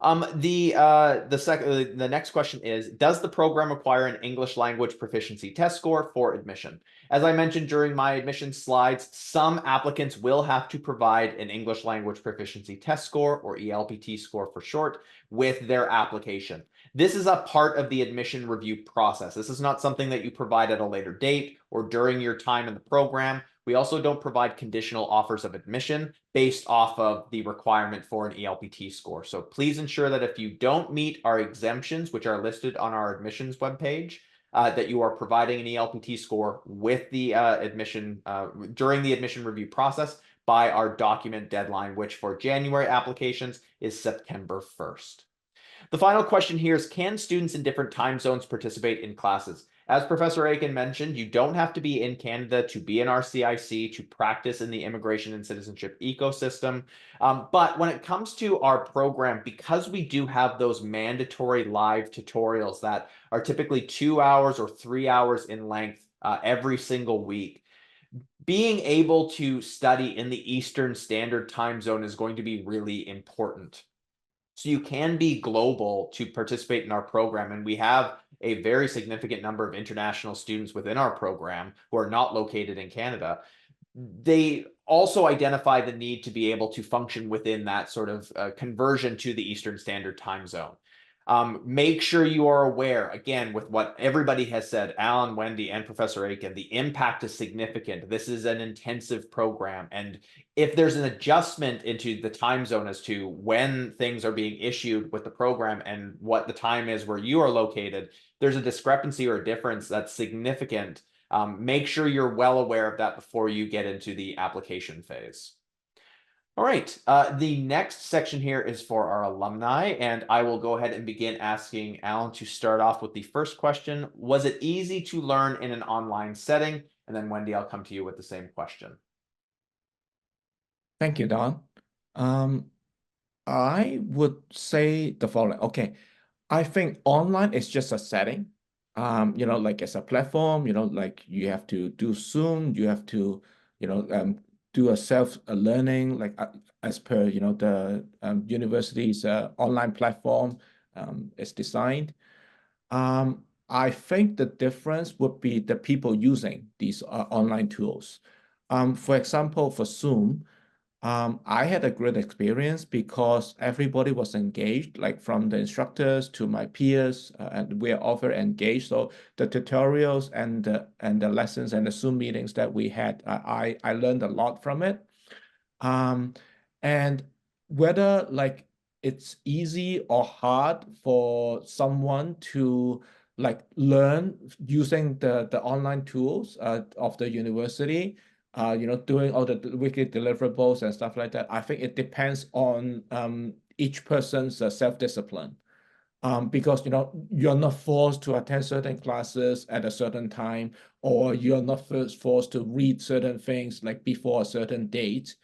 The next question is, does the program require an English language proficiency test score for admission? As I mentioned during my admission slides, some applicants will have to provide an English language proficiency test score, or ELPT score for short, with their application. This is a part of the admission review process. This is not something that you provide at a later date or during your time in the program. We also don't provide conditional offers of admission based off of the requirement for an ELPT score. So please ensure that if you don't meet our exemptions, which are listed on our admissions webpage, that you are providing an ELPT score with the admission during the admission review process by our document deadline, which for January applications is September 1st. The final question here is, can students in different time zones participate in classes? As Professor Aiken mentioned, you don't have to be in Canada to be in our CIC to practice in the immigration and citizenship ecosystem. But when it comes to our program, because we do have those mandatory live tutorials that are typically 2 hours or 3 hours in length every single week, being able to study in the Eastern Standard Time Zone is going to be really important. So you can be global to participate in our program, and we have a very significant number of international students within our program who are not located in Canada. They also identify the need to be able to function within that sort of conversion to the Eastern Standard Time Zone. Make sure you are aware, again, with what everybody has said, Alan, Wendy, and Professor Aiken, the impact is significant. This is an intensive program, and if there's an adjustment into the time zone as to when things are being issued with the program and what the time is where you are located, there's a discrepancy or a difference that's significant. Make sure you're well aware of that before you get into the application phase. All right, the next section here is for our alumni, and I will go ahead and begin asking Alan to start off with the first question. Was it easy to learn in an online setting? And then Wendy, I'll come to you with the same question. Thank you, Don. I would say the following. Okay, I think online is just a setting. Like it's a platform, like you have to do Zoom, you have to, do a self-learning, like as per, the university's online platform is designed. I think the difference would be the people using these online tools. For example, for Zoom, I had a great experience because everybody was engaged, like from the instructors to my peers, and we're all very engaged. So the tutorials and the lessons and the Zoom meetings that we had, I learned a lot from it. And whether like it's easy or hard for someone to like learn using the online tools of the university, doing all the weekly deliverables and stuff like that. I think it depends on each person's self-discipline. Because you're not forced to attend certain classes at a certain time, or you're not forced to read certain things like before a certain date.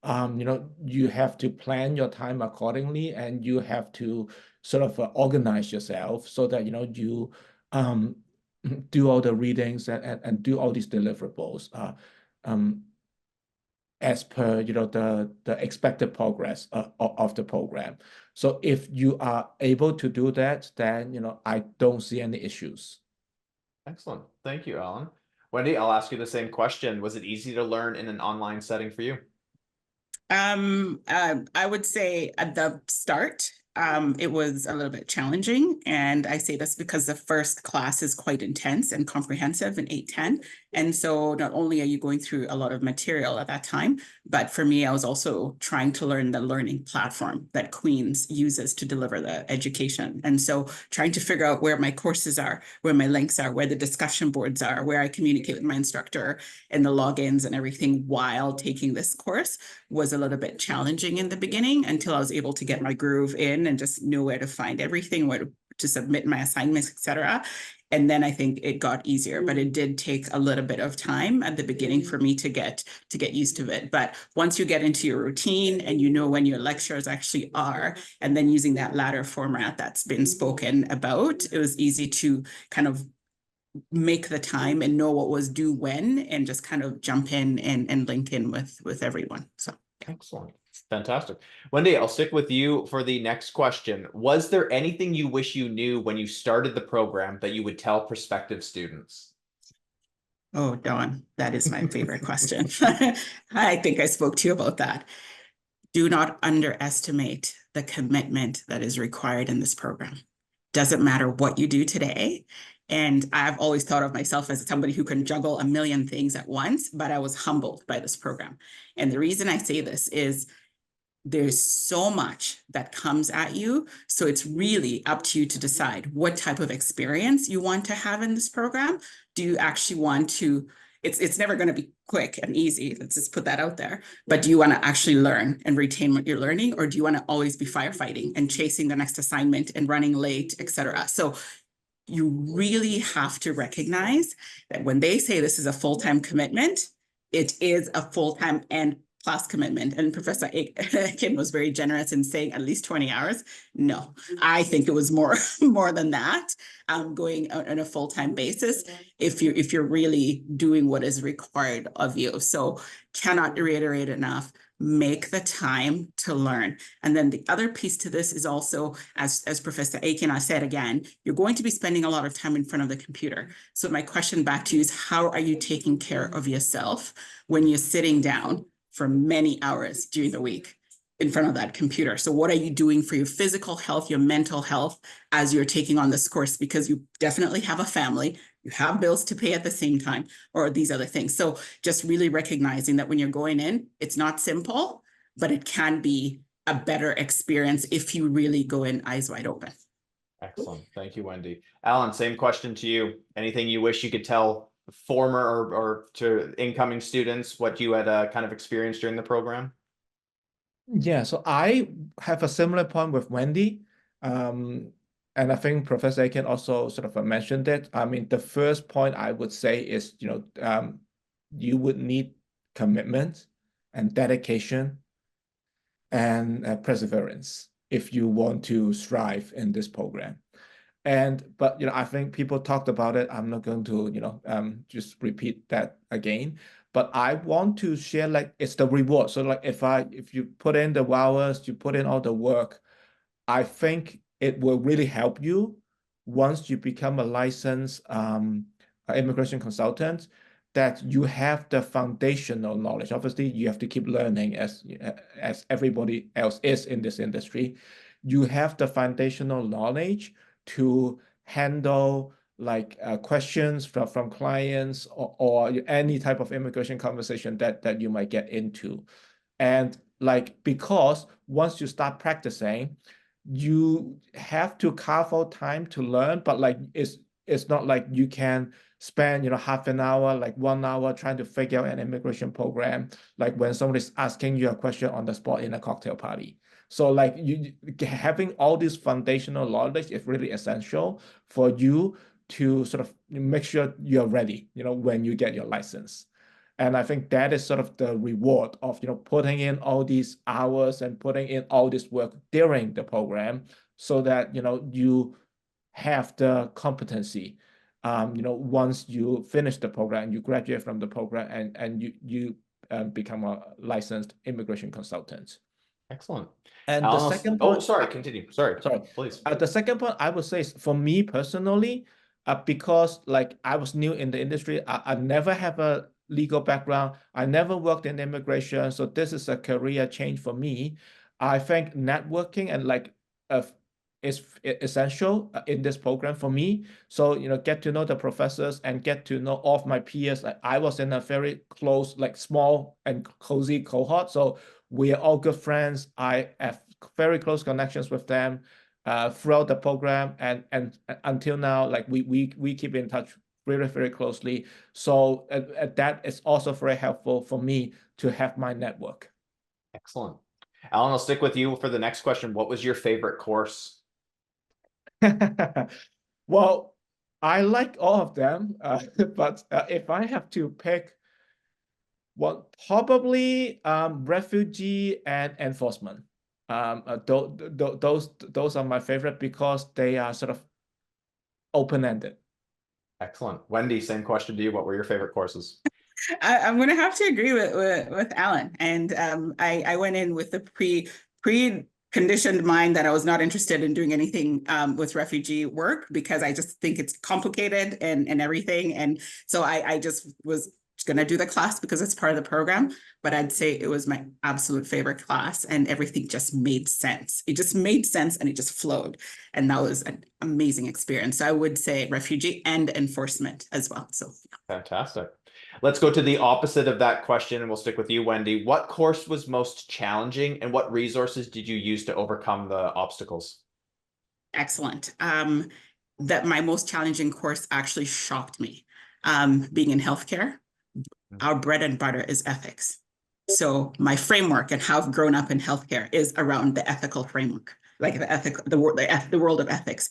You have to plan your time accordingly, and you have to sort of organize yourself so that you do all the readings and do all these deliverables. as per, the expected progress of the program. So if you are able to do that, then, I don't see any issues. Excellent. Thank you, Alan. Wendy, I'll ask you the same question. Was it easy to learn in an online setting for you? I would say at the start, it was a little bit challenging. And I say this because the first class is quite intense and comprehensive in 810. And so not only are you going through a lot of material at that time, but for me, I was also trying to learn the learning platform that Queen's uses to deliver the education. And so trying to figure out where my courses are, where my links are, where the discussion boards are, where I communicate with my instructor and the logins and everything while taking this course was a little bit challenging in the beginning until I was able to get my groove in and just know where to find everything, where to submit my assignments, etc. And then I think it got easier, but it did take a little bit of time at the beginning for me to get used to it. But once you get into your routine and you know when your lectures actually are, and then using that ladder format that's been spoken about, it was easy to kind of make the time and know what was due when, and just kind of jump in and link in with everyone. So Excellent. Fantastic. Wendy, I'll stick with you for the next question. Was there anything you wish you knew when you started the program that you would tell prospective students? oh, Dawn, that is my favorite question. I think I spoke to you about that. Do not underestimate the commitment that is required in this program. Doesn't matter what you do today. And I've always thought of myself as somebody who can juggle a million things at once, but I was humbled by this program. And the reason I say this is there's so much that comes at you. So it's really up to you to decide what type of experience you want to have in this program. Do you actually want to, it's never going to be quick and easy. Let's just put that out there. But do you want to actually learn and retain what you're learning? Or do you want to always be firefighting and chasing the next assignment and running late, etc.? So you really have to recognize that when they say this is a full-time commitment, it is a full-time and plus commitment. And Professor Aiken was very generous in saying at least 20 hours. No, I think it was more than that, going on a full-time basis if you're really doing what is required of you. So cannot reiterate enough. Make the time to learn. And then the other piece to this is also, as Professor Aiken, I said again, you're going to be spending a lot of time in front of the computer. So my question back to you is, how are you taking care of yourself when you're sitting down for many hours during the week in front of that computer? So what are you doing for your physical health, your mental health as you're taking on this course? Because you definitely have a family, you have bills to pay at the same time, or these other things. So just really recognizing that when you're going in, it's not simple, but it can be a better experience if you really go in eyes wide open. Excellent. Thank you, Wendy. Alan, same question to you. Anything you wish you could tell former or to incoming students what you had kind of experienced during the program? Yeah, so I have a similar point with Wendy. And I think Professor Aiken also sort of mentioned it. I mean, the first point I would say is, you would need commitment and dedication and perseverance if you want to strive in this program. But I think people talked about it. I'm not going to just repeat that again. But I want to share, like, it's the reward. So like if you put in the hours, you put in all the work, I think it will really help you once you become a licensed immigration consultant, that you have the foundational knowledge. Obviously, you have to keep learning as everybody else is in this industry. You have the foundational knowledge to handle like questions from clients or any type of immigration conversation that you might get into. And like, because once you start practicing, you have to carve out time to learn, but like it's not like you can spend half an hour, like 1 hour trying to figure out an immigration program, like when somebody's asking you a question on the spot in a cocktail party. So like you having all this foundational knowledge is really essential for you to sort of make sure you're ready, when you get your license. And I think that is sort of the reward of, putting in all these hours and putting in all this work during the program so that, you have the competency, once you finish the program, you graduate from the program and you become a licensed immigration consultant. Excellent. And the Alan, second oh, point, sorry, continue. Sorry, sorry, please. the second point I would say is for me personally, because like I was new in the industry, I never have a legal background. I never worked in immigration, so this is a career change for me. I think networking and like is essential in this program for me. So get to know the professors and get to know all of my peers. Like I was in a very close, like small and cozy cohort, so we are all good friends. I have very close connections with them throughout the program, and until now, like we keep in touch very, very closely. So that is also very helpful for me to have my network. Excellent. Alan, I'll stick with you for the next question. What was your favorite course? Well, I like all of them, but if I have to pick, well, probably refugee and enforcement. Those are my favorite because they are sort of open-ended. Excellent. Wendy, same question to you. What were your favorite courses? I'm going to have to agree with Alan. And I went in with the pre-conditioned mind that I was not interested in doing anything with refugee work because I just think it's complicated and everything. And so I just was going to do the class because it's part of the program. But I'd say it was my absolute favorite class and everything just made sense. It just made sense and it just flowed. And that was an amazing experience. So I would say refugee and enforcement as well. So Fantastic. Let's go to the opposite of that question, and we'll stick with you, Wendy. What course was most challenging, and what resources did you use to overcome the obstacles? excellent. That my most challenging course actually shocked me. Being in healthcare, our bread and butter is ethics. So my framework and how I've grown up in healthcare is around the ethical framework, like the world of ethics.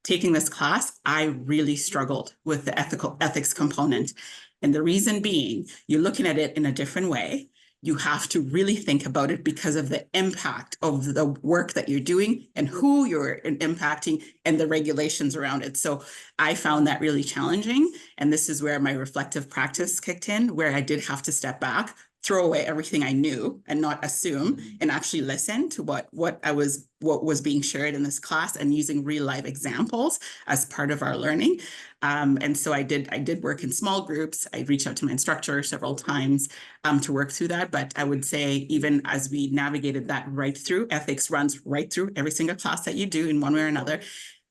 Taking this class, I really struggled with the ethics component. And the reason being, you're looking at it in a different way. You have to really think about it because of the impact of the work that you're doing and who you're impacting and the regulations around it. So I found that really challenging. And this is where my reflective practice kicked in, where I did have to step back, throw away everything I knew and not assume, and actually listen to what was being shared in this class and using real life examples as part of our learning. And so I did work in small groups. I reached out to my instructor several times to work through that. But I would say even as we navigated that right through, ethics runs right through every single class that you do in one way or another.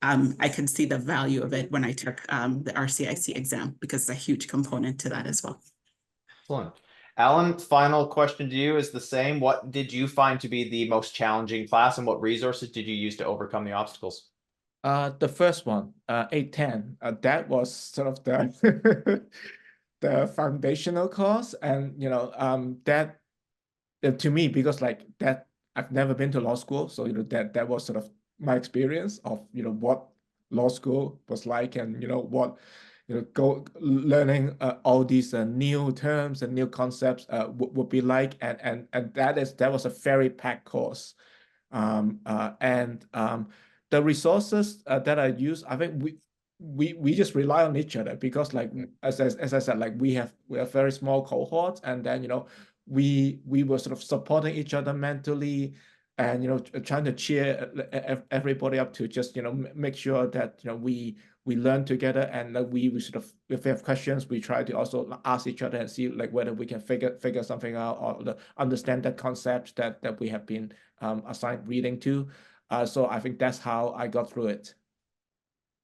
I could see the value of it when I took the RCIC exam because it's a huge component to that as well. Excellent. Alan, final question to you is the same. What did you find to be the most challenging class, and what resources did you use to overcome the obstacles? The first one, 810, that was sort of the the foundational course, and that to me, because like that I've never been to law school, so that was sort of my experience of what law school was like, and what go learning all these new terms and new concepts would be like, and that was a very packed course, and the resources that I use, I think we just rely on each other because like as I said, like we have very small cohorts, and then we were sort of supporting each other mentally, and trying to cheer everybody up to just make sure that we learn together, and we sort of, if we have questions, we try to also ask each other and see like whether we can figure something out, or understand that concept that we have been assigned reading to. So I think that's how I got through it.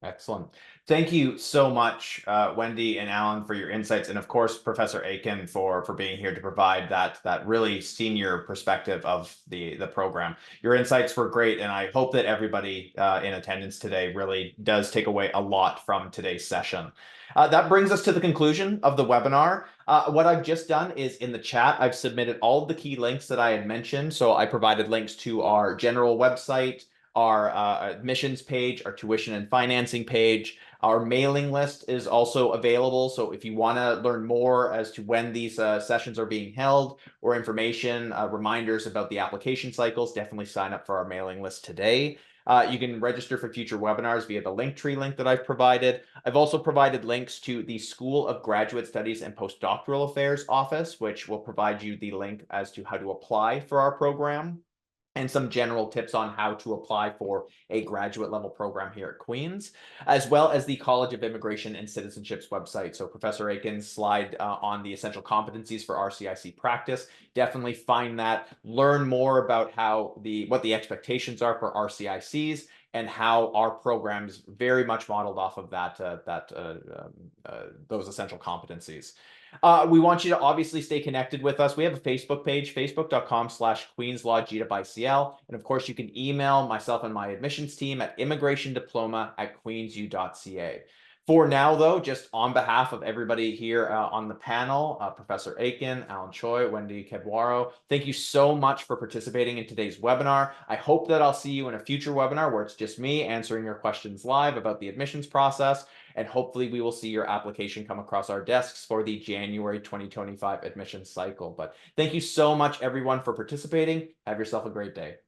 Excellent. Thank you so much, Wendy and Alan, for your insights, and of course, Professor Aiken for being here to provide that really senior perspective of the program. Your insights were great, and I hope that everybody in attendance today really does take away a lot from today's session. That brings us to the conclusion of the webinar. What I've just done is in the chat, I've submitted all of the key links that I had mentioned. So I provided links to our general website, our admissions page, our tuition and financing page. Our mailing list is also available. So if you want to learn more as to when these sessions are being held, or information, reminders about the application cycles, definitely sign up for our mailing list today. You can register for future webinars via the Linktree link that I've provided. I've also provided links to the School of Graduate Studies and Postdoctoral Affairs office, which will provide you the link as to how to apply for our program, and some general tips on how to apply for a graduate level program here at Queen's, as well as the College of Immigration and Citizenship's website. So Professor Aiken's slide on the essential competencies for RCIC practice, definitely find that, learn more about what the expectations are for RCICs, and how our programs very much modeled off of those essential competencies. We want you to obviously stay connected with us. We have a Facebook page, facebook.com/QueenslawGDipICL. And of course, you can email myself and my admissions team at immigrationdiploma@queensu.ca. For now, though, just on behalf of everybody here on the panel, Professor Aiken, Alan Choy, Wendy, Kebwaro, thank you so much for participating in today's webinar. I hope that I'll see you in a future webinar where it's just me answering your questions live about the admissions process. And hopefully we will see your application come across our desks for the January 2025 admissions cycle. But thank you so much, everyone, for participating. Have yourself a great day.